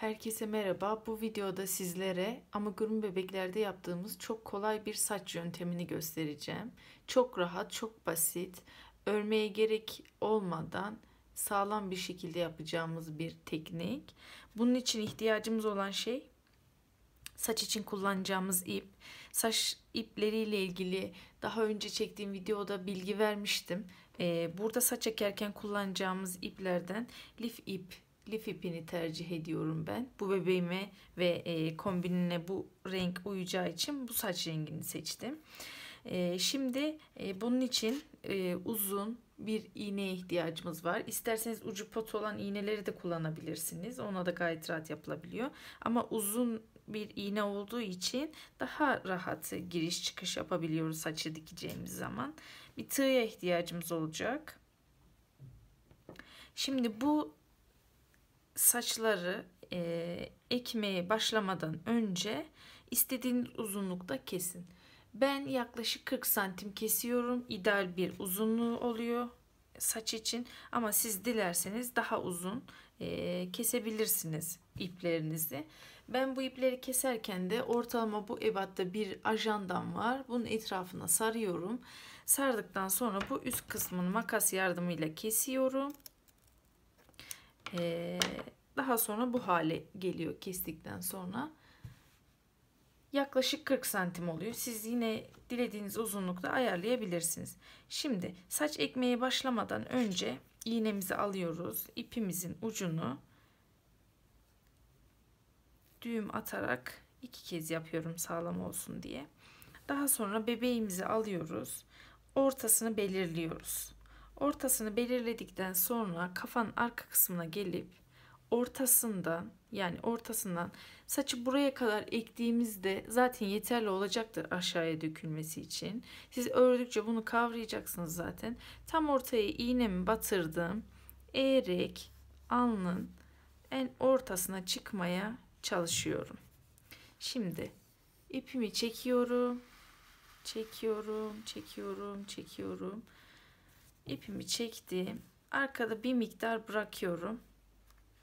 Herkese merhaba. Bu videoda sizlere amigurumi bebeklerde yaptığımız çok kolay bir saç yöntemini göstereceğim. Çok rahat, çok basit, örmeye gerek olmadan sağlam bir şekilde yapacağımız bir teknik. Bunun için ihtiyacımız olan şey saç için kullanacağımız ip. Saç ipleriyle ilgili daha önce çektiğim videoda bilgi vermiştim. Burada saç ekerken kullanacağımız iplerden lif ipini tercih ediyorum ben. Bu bebeğime ve kombinine bu renk uyacağı için bu saç rengini seçtim. Şimdi bunun için uzun bir iğneye ihtiyacımız var. İsterseniz ucu pot olan iğneleri de kullanabilirsiniz. Ona da gayet rahat yapılabiliyor. Ama uzun bir iğne olduğu için daha rahat giriş çıkış yapabiliyoruz saçı dikeceğimiz zaman. Bir tığya ihtiyacımız olacak. Şimdi bu saçları ekmeye başlamadan önce istediğiniz uzunlukta kesin. Ben yaklaşık 40 santim kesiyorum. İdeal bir uzunluğu oluyor saç için. Ama siz dilerseniz daha uzun kesebilirsiniz iplerinizi. Ben bu ipleri keserken de ortalama bu ebatta bir ajandam var. Bunun etrafına sarıyorum. Sardıktan sonra bu üst kısmını makas yardımıyla kesiyorum. Daha sonra bu hale geliyor kestikten sonra. Yaklaşık 40 santim oluyor. Siz yine dilediğiniz uzunlukta ayarlayabilirsiniz. Şimdi saç ekmeye başlamadan önce iğnemizi alıyoruz. İpimizin ucunu düğüm atarak 2 kez yapıyorum sağlam olsun diye. Daha sonra bebeğimizi alıyoruz. Ortasını belirliyoruz. Ortasını belirledikten sonra kafanın arka kısmına gelip ortasından saçı buraya kadar ektiğimizde zaten yeterli olacaktır aşağıya dökülmesi için. Siz ördükçe bunu kavrayacaksınız zaten. Tam ortaya iğnemi batırdım. Eğerek alnın en ortasına çıkmaya çalışıyorum. Şimdi ipimi çekiyorum. Çekiyorum. İpimi çektim. Arkada bir miktar bırakıyorum.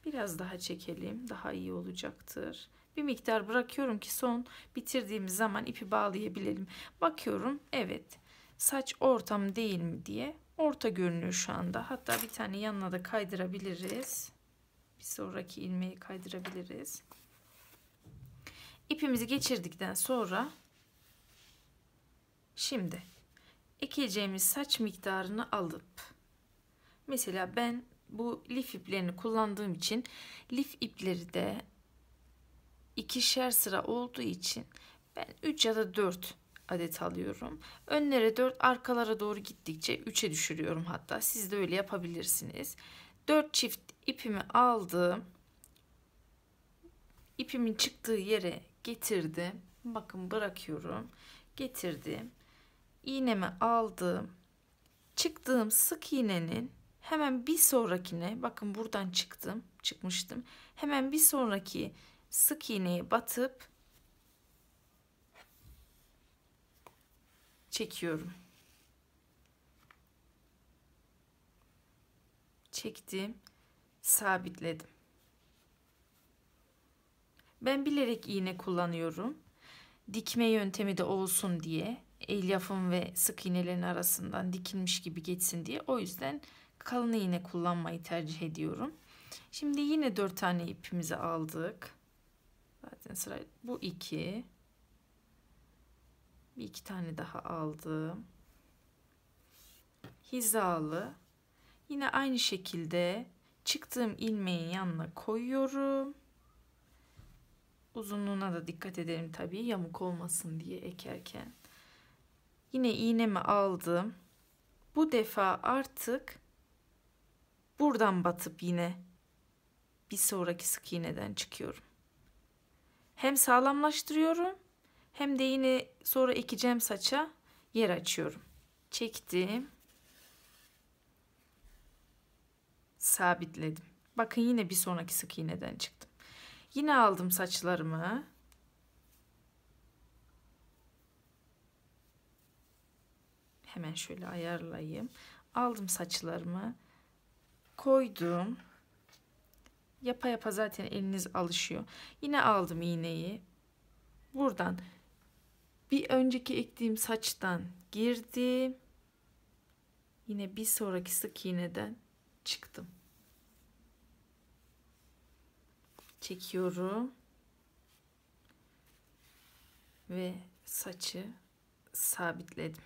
Biraz daha çekelim. Daha iyi olacaktır. Bir miktar bırakıyorum ki son bitirdiğimiz zaman ipi bağlayabilelim. Bakıyorum. Evet. Saç orta mı değil mi diye. Orta görünüyor şu anda. Hatta bir tane yanına da kaydırabiliriz. Bir sonraki ilmeği kaydırabiliriz. İpimizi geçirdikten sonra şimdi ekeceğimiz saç miktarını alıp mesela ben bu lif iplerini kullandığım için lif ipleri de ikişer sıra olduğu için ben 3 ya da 4 adet alıyorum. Önlere 4, arkalara doğru gittikçe 3'e düşürüyorum hatta. Siz de öyle yapabilirsiniz. 4 çift ipimi aldım. İpimin çıktığı yere getirdim. Bakın bırakıyorum. Getirdim. İğnemi aldım. Çıktığım sık iğnenin hemen bir sonrakine, bakın buradan çıkmıştım. Hemen bir sonraki sık iğneye batıp çekiyorum. Çektim, sabitledim. Ben bilerek iğne kullanıyorum. Dikme yöntemi de olsun diye. Elyafın ve sık iğnelerin arasından dikilmiş gibi geçsin diye. O yüzden kalın iğne kullanmayı tercih ediyorum. Şimdi yine 4 tane ipimizi aldık. Zaten sıra bu 2. Bir 2 tane daha aldım. Hizalı. Yine aynı şekilde çıktığım ilmeğin yanına koyuyorum. Uzunluğuna da dikkat edelim tabii, yamuk olmasın diye ekerken. Yine iğnemi aldım. Bu defa artık buradan batıp yine bir sonraki sık iğneden çıkıyorum. Hem sağlamlaştırıyorum hem de yine sonra ekeceğim saça yer açıyorum. Çektim. Sabitledim. Bakın yine bir sonraki sık iğneden çıktım. Yine aldım saçlarımı. Hemen şöyle ayarlayayım. Aldım saçlarımı. Koydum. Yapa yapa zaten eliniz alışıyor. Yine aldım iğneyi. Buradan bir önceki ektiğim saçtan girdim. Yine bir sonraki sık iğneden çıktım. Çekiyorum. Ve saçı sabitledim.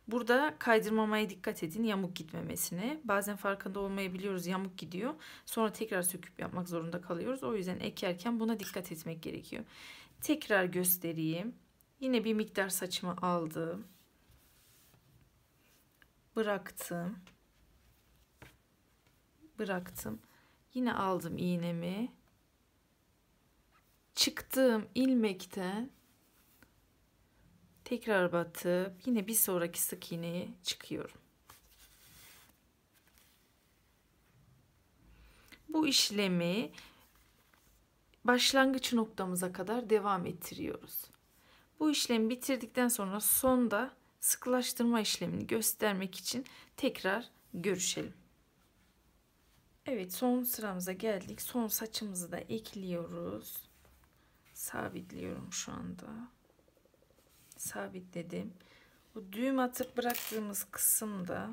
Burada kaydırmamaya dikkat edin, yamuk gitmemesine. Bazen farkında olmayabiliyoruz, yamuk gidiyor. Sonra tekrar söküp yapmak zorunda kalıyoruz. O yüzden ekerken buna dikkat etmek gerekiyor. Tekrar göstereyim. Yine bir miktar saçımı aldım. Bıraktım. Bıraktım. Yine aldım iğnemi. Çıktığım ilmekten tekrar batıp yine bir sonraki sık iğneye çıkıyorum. Bu işlemi başlangıç noktamıza kadar devam ettiriyoruz. Bu işlemi bitirdikten sonra sonda sıkılaştırma işlemini göstermek için tekrar görüşelim. Evet, son sıramıza geldik. Son saçımızı da ekliyoruz. Sabitliyorum şu anda. Sabitledim. Bu düğüm atıp bıraktığımız kısımda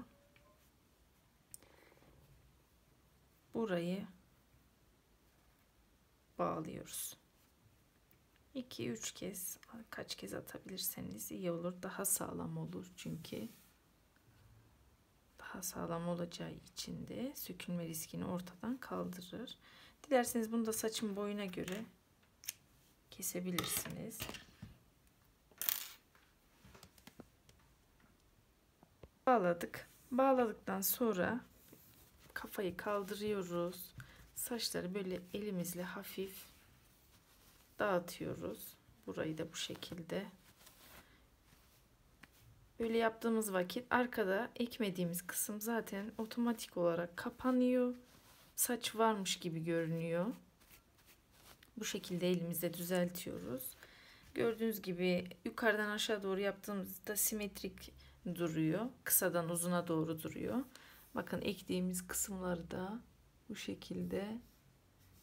burayı bağlıyoruz. 2-3 kez, kaç kez atabilirseniz iyi olur. Daha sağlam olur çünkü. Daha sağlam olacağı için de sökülme riskini ortadan kaldırır. Dilerseniz bunu da saçın boyuna göre kesebilirsiniz. Bağladık. Bağladıktan sonra kafayı kaldırıyoruz. Saçları böyle elimizle hafif dağıtıyoruz. Burayı da bu şekilde. Böyle yaptığımız vakit arkada ekmediğimiz kısım zaten otomatik olarak kapanıyor. Saç varmış gibi görünüyor. Bu şekilde elimizle düzeltiyoruz. Gördüğünüz gibi yukarıdan aşağı doğru yaptığımızda simetrik duruyor. Kısadan uzuna doğru duruyor. Bakın ektiğimiz kısımları da bu şekilde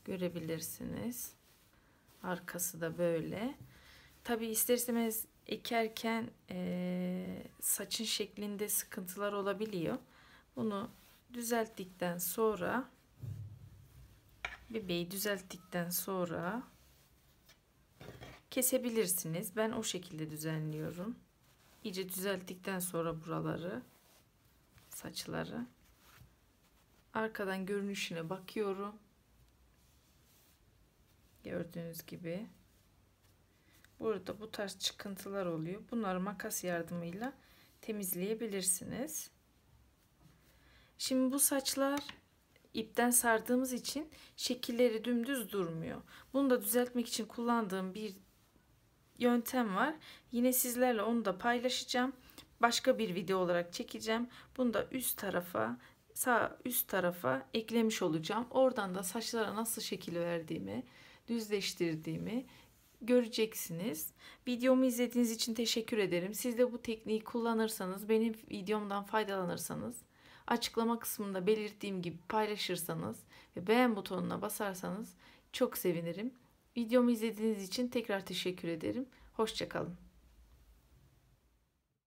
görebilirsiniz. Arkası da böyle. Tabi ister istemez ekerken saçın şeklinde sıkıntılar olabiliyor. Bunu düzelttikten sonra, bebeği düzelttikten sonra kesebilirsiniz. Ben o şekilde düzenliyorum. İyice düzelttikten sonra buraları, saçları, arkadan görünüşüne bakıyorum. Gördüğünüz gibi. Burada bu tarz çıkıntılar oluyor. Bunları makas yardımıyla temizleyebilirsiniz. Şimdi bu saçlar ipten sardığımız için şekilleri dümdüz durmuyor. Bunu da düzeltmek için kullandığım bir yöntem var. Yine sizlerle onu da paylaşacağım. Başka bir video olarak çekeceğim. Bunu da üst tarafa, sağ üst tarafa eklemiş olacağım. Oradan da saçlara nasıl şekil verdiğimi, düzleştirdiğimi göreceksiniz. Videomu izlediğiniz için teşekkür ederim. Siz de bu tekniği kullanırsanız, benim videomdan faydalanırsanız, açıklama kısmında belirttiğim gibi paylaşırsanız ve beğen butonuna basarsanız çok sevinirim. Videomu izlediğiniz için tekrar teşekkür ederim. Hoşça kalın.